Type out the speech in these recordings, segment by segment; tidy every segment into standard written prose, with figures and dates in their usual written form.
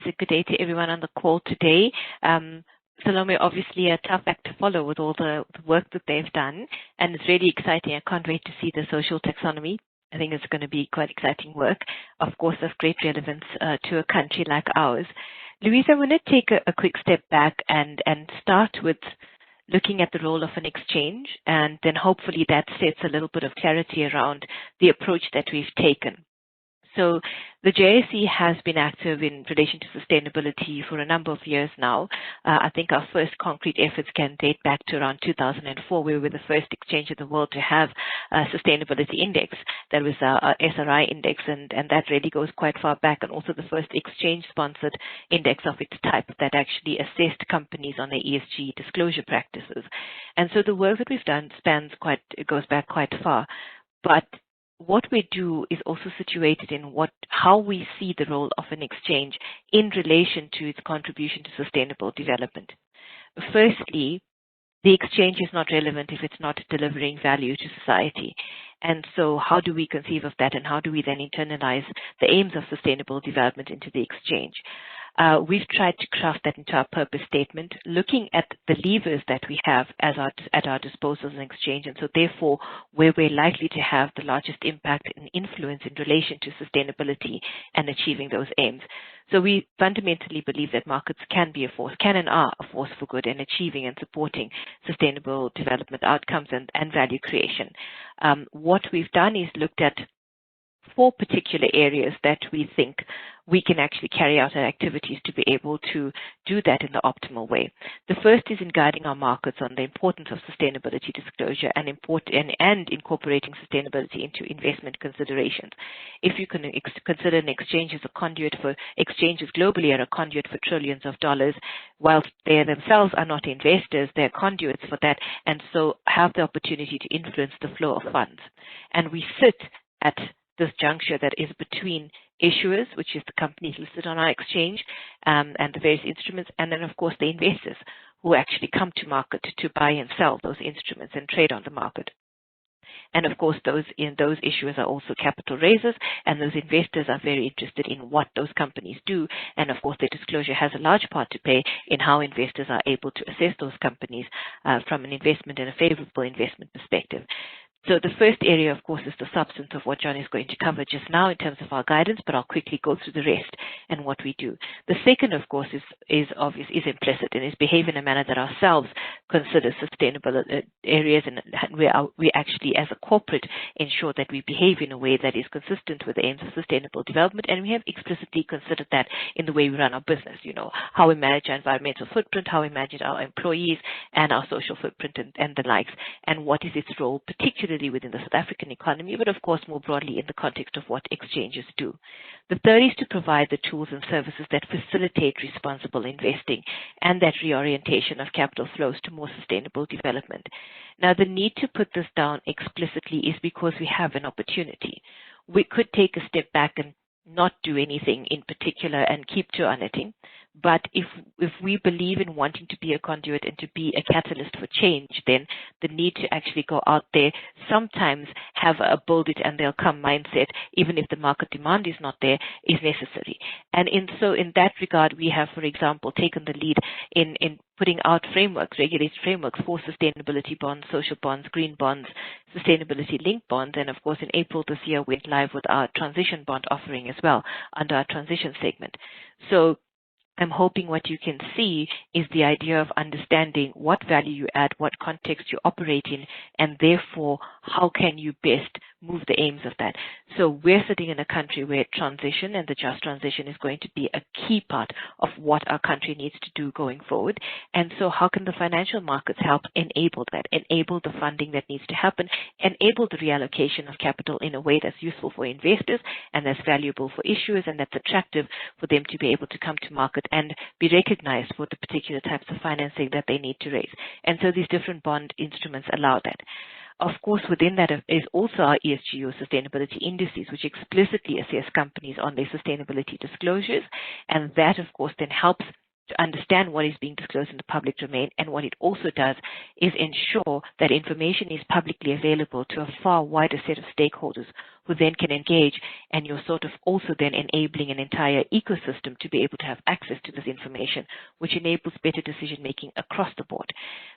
Good day to everyone on the call today. Salome, obviously a tough act to follow with all the work that they've done, and it's really exciting. I can't wait to see the social taxonomy. I think it's going to be quite exciting work, of course, of great relevance to a country like ours. Louise, I want to take a quick step back and start with looking at the role of an exchange, and then hopefully that sets a little bit of clarity around the approach that we've taken. So the JSE has been active in relation to sustainability for a number of years now. I think our first concrete efforts can date back to around 2004. We were the first exchange in the world to have a sustainability index. That was our SRI index, and that really goes quite far back, and also the first exchange-sponsored index of its type that actually assessed companies on their ESG disclosure practices. And so the work that we've done goes back quite far. But what we do is also situated in how we see the role of an exchange in relation to its contribution to sustainable development. Firstly, the exchange is not relevant if it's not delivering value to society. And so how do we conceive of that, and how do we then internalize the aims of sustainable development into the exchange? We've tried to craft that into our purpose statement, looking at the levers that we have at our disposal as an exchange, and so therefore where we're likely to have the largest impact and influence in relation to sustainability and achieving those aims. So we fundamentally believe that markets can and are a force for good in achieving and supporting sustainable development outcomes and value creation. What we've done is looked at 4 particular areas that we think we can actually carry out our activities to be able to do that in the optimal way. The first is in guiding our markets on the importance of sustainability disclosure and incorporating sustainability into investment considerations. If you can consider an exchange as a conduit for exchanges globally, are a conduit for trillions of dollars, whilst they themselves are not investors, they're conduits for that, and so have the opportunity to influence the flow of funds. And we sit at this juncture that is between issuers, which is the companies listed on our exchange, and the various instruments, and then of course the investors who actually come to market to buy and sell those instruments and trade on the market. And of course those issuers are also capital raisers, and those investors are very interested in what those companies do, and of course their disclosure has a large part to play in how investors are able to assess those companies from an investment and a favorable investment perspective. So the first area, of course, is the substance of what John is going to cover just now in terms of our guidance, but I'll quickly go through the rest and what we do. The second, of course, is obvious, is implicit, and is behave in a manner that ourselves consider sustainable areas, and we actually, as a corporate, ensure that we behave in a way that is consistent with the aims of sustainable development, and we have explicitly considered that in the way we run our business, how we manage our environmental footprint, how we manage our employees, and our social footprint, and the likes, and what is its role, particularly within the South African economy, but of course more broadly in the context of what exchanges do. The third is to provide the tools and services that facilitate responsible investing and that reorientation of capital flows to more sustainable development. Now, the need to put this down explicitly is because we have an opportunity. We could take a step back and not do anything in particular and keep to our knitting. But if we believe in wanting to be a conduit and to be a catalyst for change, then the need to actually go out there, sometimes have a build it and they'll come mindset, even if the market demand is not there, is necessary. And so in that regard, we have, for example, taken the lead in putting out frameworks, regulated frameworks for sustainability bonds, social bonds, green bonds, sustainability-linked bonds, and of course in April this year we went live with our transition bond offering as well under our transition segment. So I'm hoping what you can see is the idea of understanding what value you add, what context you operate in, and therefore how can you best move the aims of that. So we're sitting in a country where transition and the just transition is going to be a key part of what our country needs to do going forward. And so how can the financial markets help enable that, enable the funding that needs to happen, enable the reallocation of capital in a way that's useful for investors and that's valuable for issuers and that's attractive for them to be able to come to market and be recognized for the particular types of financing that they need to raise. And so these different bond instruments allow that. Of course, within that is also our ESG or sustainability indices, which explicitly assess companies on their sustainability disclosures. And that, of course, then helps to understand what is being disclosed in the public domain. And what it also does is ensure that information is publicly available to a far wider set of stakeholders who then can engage, and you're sort of also then enabling an entire ecosystem to be able to have access to this information, which enables better decision making across the board.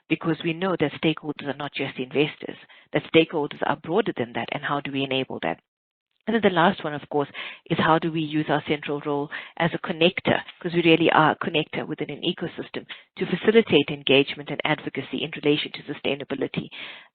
Because we know that stakeholders are not just investors, that stakeholders are broader than that, and how do we enable that? And then the last one, of course, is how do we use our central role as a connector, because we really are a connector within an ecosystem, to facilitate engagement and advocacy in relation to sustainability.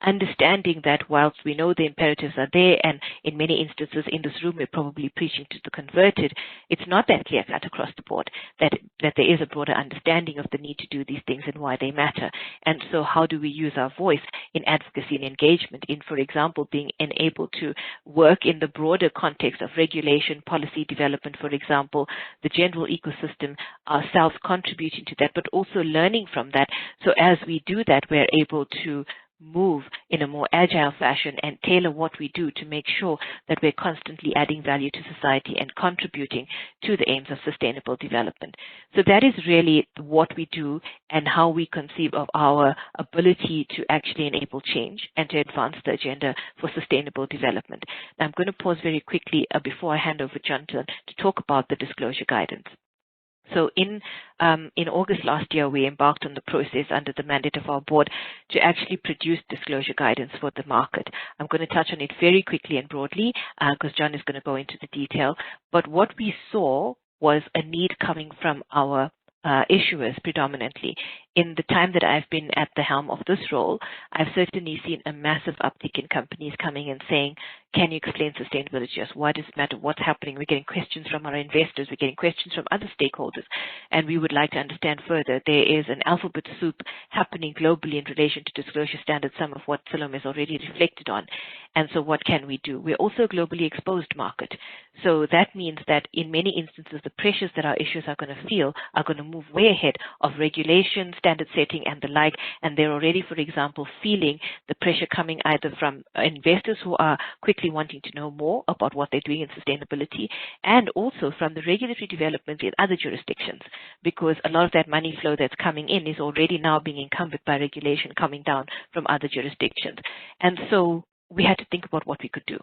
Understanding that whilst we know the imperatives are there, and in many instances in this room we're probably preaching to the converted, it's not that clear-cut across the board that there is a broader understanding of the need to do these things and why they matter. And so how do we use our voice in advocacy and engagement in, for example, being able to work in the broader context of regulation, policy development, for example, the general ecosystem, ourselves contributing to that, but also learning from that. So as we do that, we're able to move in a more agile fashion and tailor what we do to make sure that we're constantly adding value to society and contributing to the aims of sustainable development. So that is really what we do and how we conceive of our ability to actually enable change and to advance the agenda for sustainable development. Now, I'm going to pause very quickly before I hand over to Jonathan to talk about the disclosure guidance. So in August last year, we embarked on the process under the mandate of our board to actually produce disclosure guidance for the market. I'm going to touch on it very quickly and broadly because John is going to go into the detail. But what we saw was a need coming from our issuers predominantly. In the time that I've been at the helm of this role, I've certainly seen a massive uptick in companies coming and saying, can you explain sustainability to us? Why does it matter? What's happening? We're getting questions from our investors. We're getting questions from other stakeholders. And we would like to understand further. There is an alphabet soup happening globally in relation to disclosure standards, some of what Salome has already reflected on. And so what can we do? We're also a globally exposed market. So that means that in many instances, the pressures that our issuers are going to feel are going to move way ahead of regulation, standard setting, and the like. And they're already, for example, feeling the pressure coming either from investors who are quickly wanting to know more about what they're doing in sustainability, and also from the regulatory developments in other jurisdictions, because a lot of that money flow that's coming in is already now being encumbered by regulation coming down from other jurisdictions. And so we had to think about what we could do.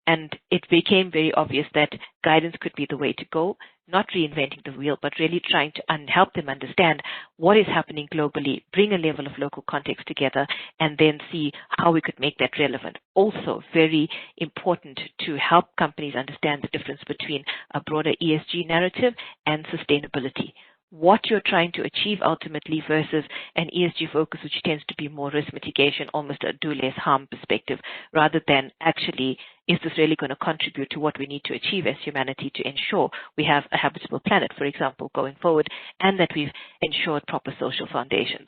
And it became very obvious that guidance could be the way to go, not reinventing the wheel, but really trying to help them understand what is happening globally, bring a level of local context together, and then see how we could make that relevant. Also, very important to help companies understand the difference between a broader ESG narrative and sustainability. What you're trying to achieve ultimately versus an ESG focus, which tends to be more risk mitigation, almost a do less harm perspective, rather than actually, is this really going to contribute to what we need to achieve as humanity to ensure we have a habitable planet, for example, going forward, and that we've ensured proper social foundations.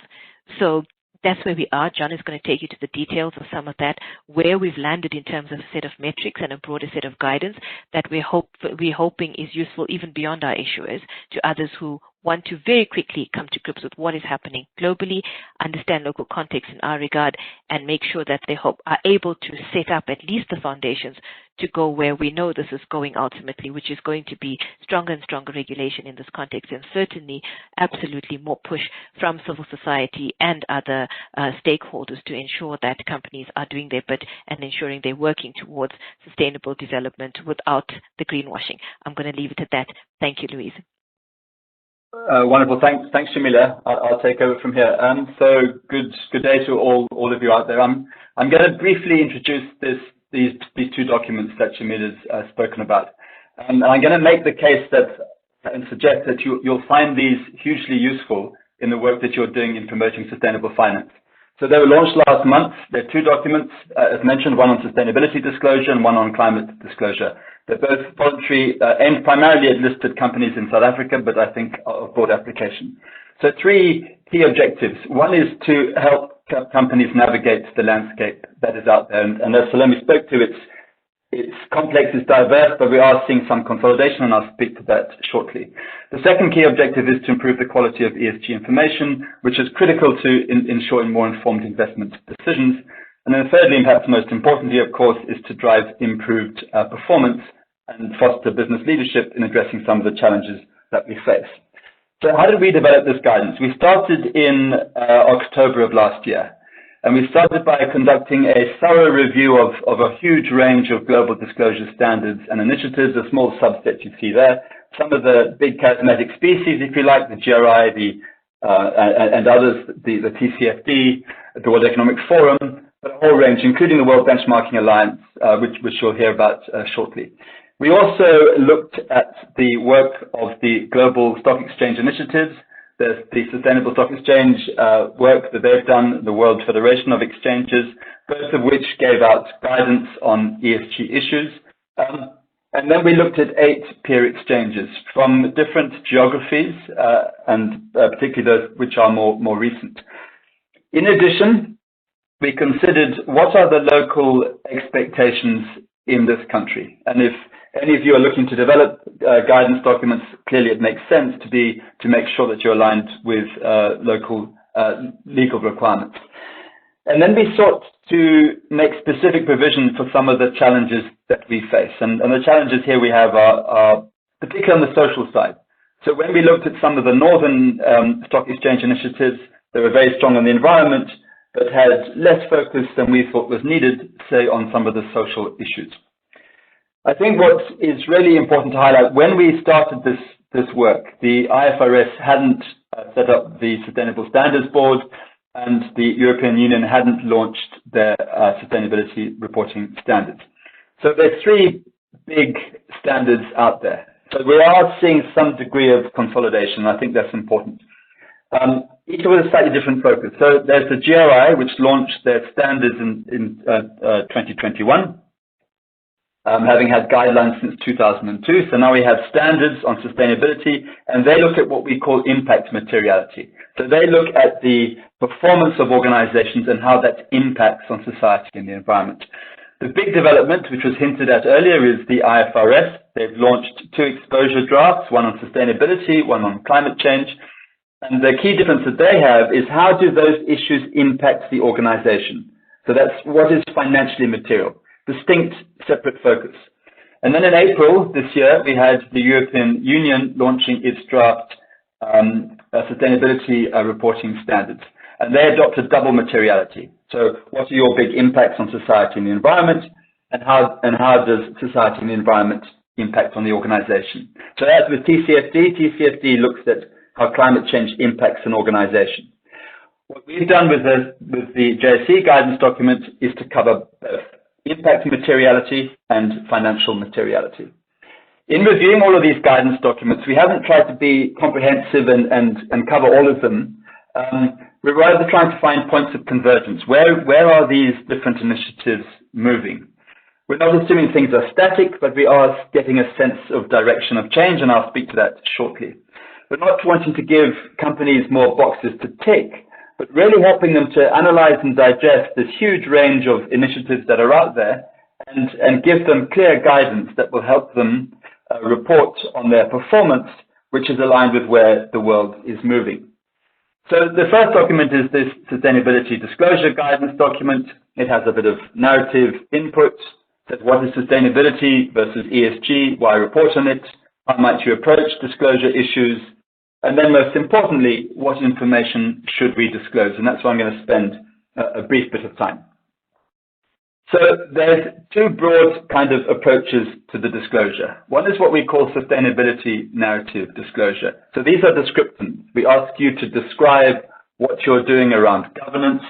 So that's where we are. John is going to take you to the details of some of that, where we've landed in terms of a set of metrics and a broader set of guidance that we're hoping is useful even beyond our issuers to others who want to very quickly come to grips with what is happening globally, understand local context in our regard, and make sure that they are able to set up at least the foundations to go where we know this is going ultimately, which is going to be stronger and stronger regulation in this context, and certainly absolutely more push from civil society and other stakeholders to ensure that companies are doing their bit and ensuring they're working towards sustainable development without the greenwashing. I'm going to leave it at that. Thank you, Louise. Wonderful. Thanks, Shamila. I'll take over from here. So good day to all of you out there. I'm going to briefly introduce these two documents that Shamila's spoken about. And I'm going to make the case and suggest that you'll find these hugely useful in the work that you're doing in promoting sustainable finance. So they were launched last month. They're two documents, as mentioned, one on sustainability disclosure and one on climate disclosure. They're both voluntary, aimed primarily at listed companies in South Africa, but I think of broad application. So three key objectives. One is to help companies navigate the landscape that is out there. And as Salome spoke to, it's complex, it's diverse, but we are seeing some consolidation, and I'll speak to that shortly. The second key objective is to improve the quality of ESG information, which is critical to ensuring more informed investment decisions. And then thirdly, and perhaps most importantly, of course, is to drive improved performance and foster business leadership in addressing some of the challenges that we face. So how did we develop this guidance? We started in October of last year. And we started by conducting a thorough review of a huge range of global disclosure standards and initiatives, a small subset you see there. Some of the big charismatic species, if you like, the GRI, and others, the TCFD, the World Economic Forum, but a whole range, including the World Benchmarking Alliance, which you'll hear about shortly. We also looked at the work of the Global Stock Exchange initiatives. There's the Sustainable Stock Exchange work that they've done, the World Federation of Exchanges, both of which gave out guidance on ESG issues. And then we looked at 8 peer exchanges from different geographies, and particularly those which are more recent. In addition, we considered what are the local expectations in this country. And if any of you are looking to develop guidance documents, clearly it makes sense to make sure that you're aligned with local legal requirements. And then we sought to make specific provision for some of the challenges that we face. And the challenges here we have are particularly on the social side. So when we looked at some of the northern stock exchange initiatives, they were very strong on the environment, but had less focus than we thought was needed, say, on some of the social issues. I think what is really important to highlight, when we started this work, the IFRS hadn't set up the Sustainable Standards Board, and the European Union hadn't launched their sustainability reporting standards. So there's 3 big standards out there. So we are seeing some degree of consolidation. I think that's important. Each with a slightly different focus. So there's the GRI, which launched their standards in 2021. Having had guidelines since 2002. So now we have standards on sustainability, and they look at what we call impact materiality. So they look at the performance of organizations and how that impacts on society and the environment. The big development, which was hinted at earlier, is the IFRS. They've launched 2 exposure drafts, one on sustainability, one on climate change. And the key difference that they have is how do those issues impact the organization? So that's what is financially material. Distinct, separate focus. And then in April this year, we had the European Union launching its draft sustainability reporting standards. And they adopted double materiality. So what are your big impacts on society and the environment? And how does society and the environment impact on the organization? So as with TCFD, TCFD looks at how climate change impacts an organization. What we've done with the JSE guidance document is to cover both impact materiality and financial materiality. In reviewing all of these guidance documents, we haven't tried to be comprehensive and cover all of them. We're rather trying to find points of convergence. Where are these different initiatives moving? We're not assuming things are static, but we are getting a sense of direction of change, and I'll speak to that shortly. We're not wanting to give companies more boxes to tick, but really helping them to analyze and digest this huge range of initiatives that are out there and give them clear guidance that will help them report on their performance, which is aligned with where the world is moving. So the first document is this sustainability disclosure guidance document. It has a bit of narrative input, says what is sustainability versus ESG, why report on it, how might you approach disclosure issues, and then most importantly, what information should we disclose? And that's where I'm going to spend a brief bit of time. So there's 2 broad kind of approaches to the disclosure. One is what we call sustainability narrative disclosure. So these are descriptions. We ask you to describe what you're doing around governance,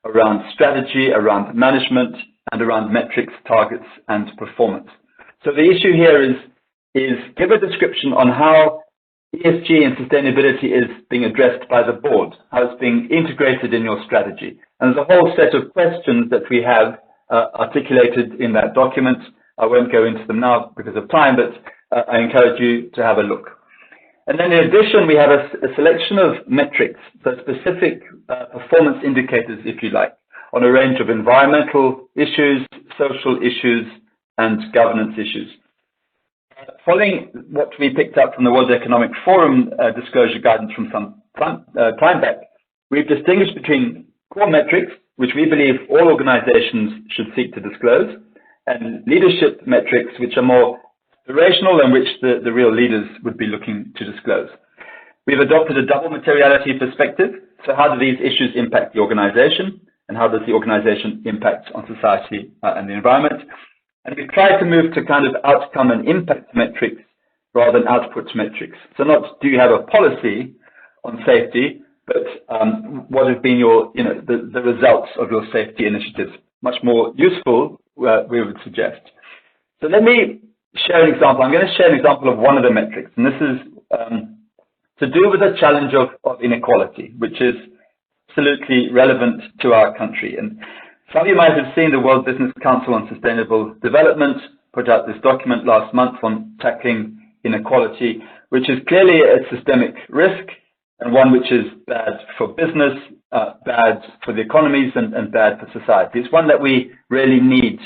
around strategy, around management, and around metrics, targets, and performance. So the issue here is give a description on how ESG and sustainability is being addressed by the board, how it's being integrated in your strategy. And there's a whole set of questions that we have articulated in that document. I won't go into them now because of time, but I encourage you to have a look. And then in addition, we have a selection of metrics, so specific performance indicators, if you like, on a range of environmental issues, social issues, and governance issues. Following what we picked up from the World Economic Forum disclosure guidance from some time back, we've distinguished between core metrics, which we believe all organizations should seek to disclose, and leadership metrics, which are more aspirational and which the real leaders would be looking to disclose. We've adopted a double materiality perspective. So how do these issues impact the organization? And how does the organization impact on society and the environment? And we've tried to move to kind of outcome and impact metrics rather than output metrics. So not do you have a policy on safety, but what have been your, the results of your safety initiatives? Much more useful, we would suggest. So let me share an example. I'm going to share an example of one of the metrics, and this is to do with the challenge of inequality, which is absolutely relevant to our country. And some of you might have seen the World Business Council on Sustainable Development put out this document last month on tackling inequality, which is clearly a systemic risk and one which is bad for business, bad for the economies, and bad for society. It's one that we really need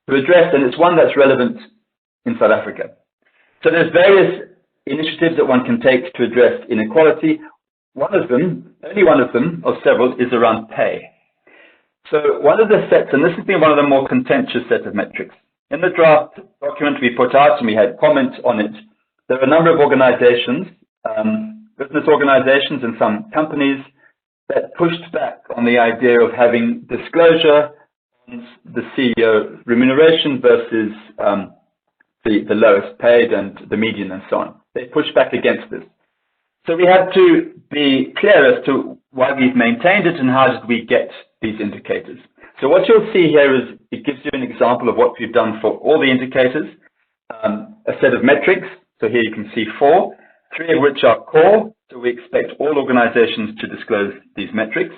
to address, and it's one that's relevant in South Africa. So there's various initiatives that one can take to address inequality. One of them, only one of them, of several, is around pay. So one of the sets, and this has been one of the more contentious set of metrics. In the draft document we put out, and we had comments on it, there are a number of organizations, business organizations and some companies that pushed back on the idea of having disclosure on the CEO remuneration versus the lowest paid and the median and so on. They pushed back against this. So we had to be clear as to why we've maintained it and how did we get these indicators. So what you'll see here is it gives you an example of what we've done for all the indicators, a set of metrics. So here you can see 4, 3 of which are core. So we expect all organizations to disclose these metrics.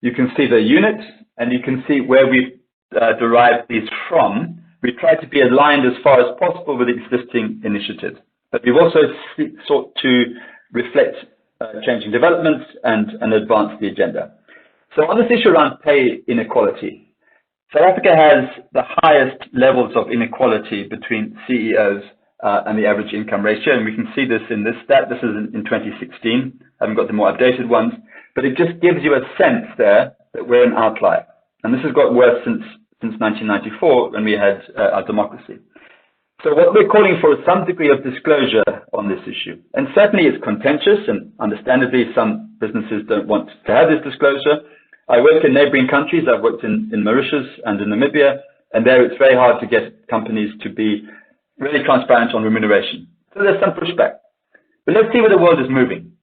You can see the units, and you can see where we've derived these from. We try to be aligned as far as possible with existing initiatives, but we've also sought to reflect changing developments and advance the agenda. So on this issue around pay inequality, South Africa has the highest levels of inequality between CEOs and the average income ratio, and we can see this in this stat. This is in 2016. I haven't got the more updated ones, but it just gives you a sense there that we're an outlier. And this has got worse since 1994 when we had our democracy. So what we're calling for is some degree of disclosure on this issue. And certainly it's contentious, and understandably some businesses don't want to have this disclosure. I work in neighboring countries. I've worked in Mauritius and in Namibia, and there it's very hard to get companies to be really transparent on remuneration. So there's some pushback. But let's see where the world is moving.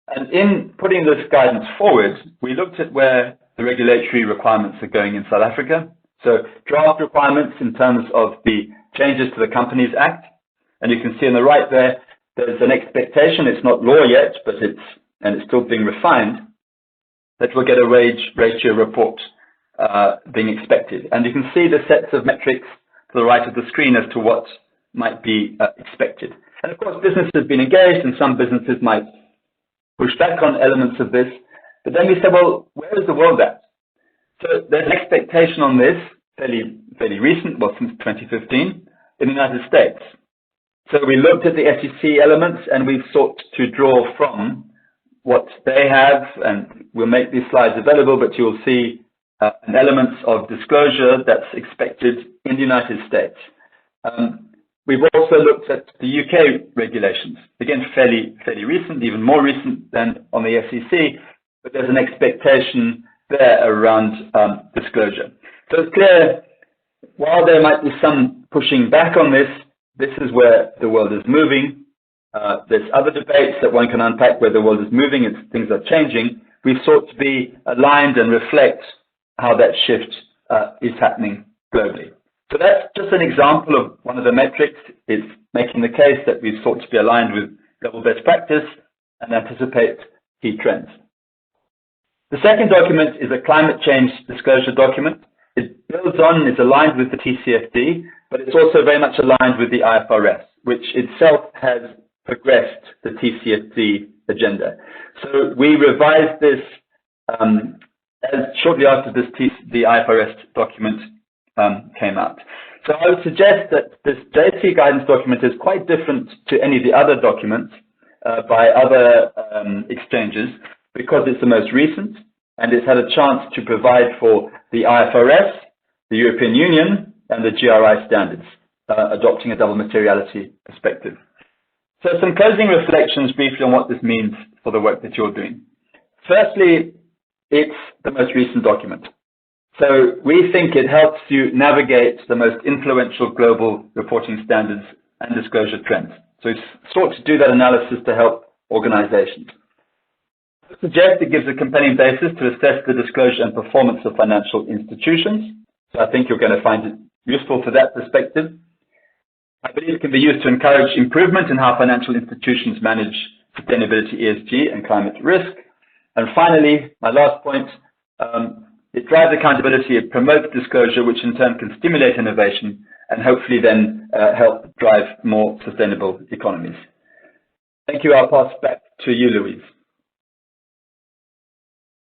And in putting this guidance forward, we looked at where the regulatory requirements are going in South Africa. So draft requirements in terms of the changes to the Companies Act. And you can see on the right there, there's an expectation, it's not law yet, but it's still being refined, that we'll get a wage ratio report being expected. And you can see the sets of metrics to the right of the screen as to what might be expected. And of course, business has been engaged, and some businesses might push back on elements of this. But then we said, well, where is the world at? So there's an expectation on this, fairly recent, well, since 2015, in the United States. So we looked at the SEC elements, and we've sought to draw from what they have, and we'll make these slides available, but you'll see an element of disclosure that's expected in the United States. We've also looked at the UK regulations, again, fairly recent, even more recent than on the SEC, but there's an expectation there around disclosure. So it's clear, while there might be some pushing back on this, this is where the world is moving. There's other debates that one can unpack where the world is moving and things are changing. We've sought to be aligned and reflect how that shift is happening globally. So that's just an example of one of the metrics. It's making the case that we've sought to be aligned with global best practice and anticipate key trends. The second document is a climate change disclosure document. It builds on, is aligned with the TCFD, but it's also very much aligned with the IFRS, which itself has progressed the TCFD agenda. So we revised this shortly after the IFRS document came out. So I would suggest that this JSE guidance document is quite different to any of the other documents by other exchanges, because it's the most recent and it's had a chance to provide for the IFRS, the European Union, and the GRI standards, adopting a double materiality perspective. So some closing reflections briefly on what this means for the work that you're doing. Firstly, it's the most recent document. So we think it helps you navigate the most influential global reporting standards and disclosure trends. So it's sought to do that analysis to help organizations. I suggest it gives a compelling basis to assess the disclosure and performance of financial institutions. So I think you're going to find it useful for that perspective. I believe it can be used to encourage improvement in how financial institutions manage sustainability, ESG, and climate risk. And finally, my last point, it drives accountability, it promotes disclosure, which in turn can stimulate innovation and hopefully then help drive more sustainable economies. Thank you. I'll pass back to you, Louise.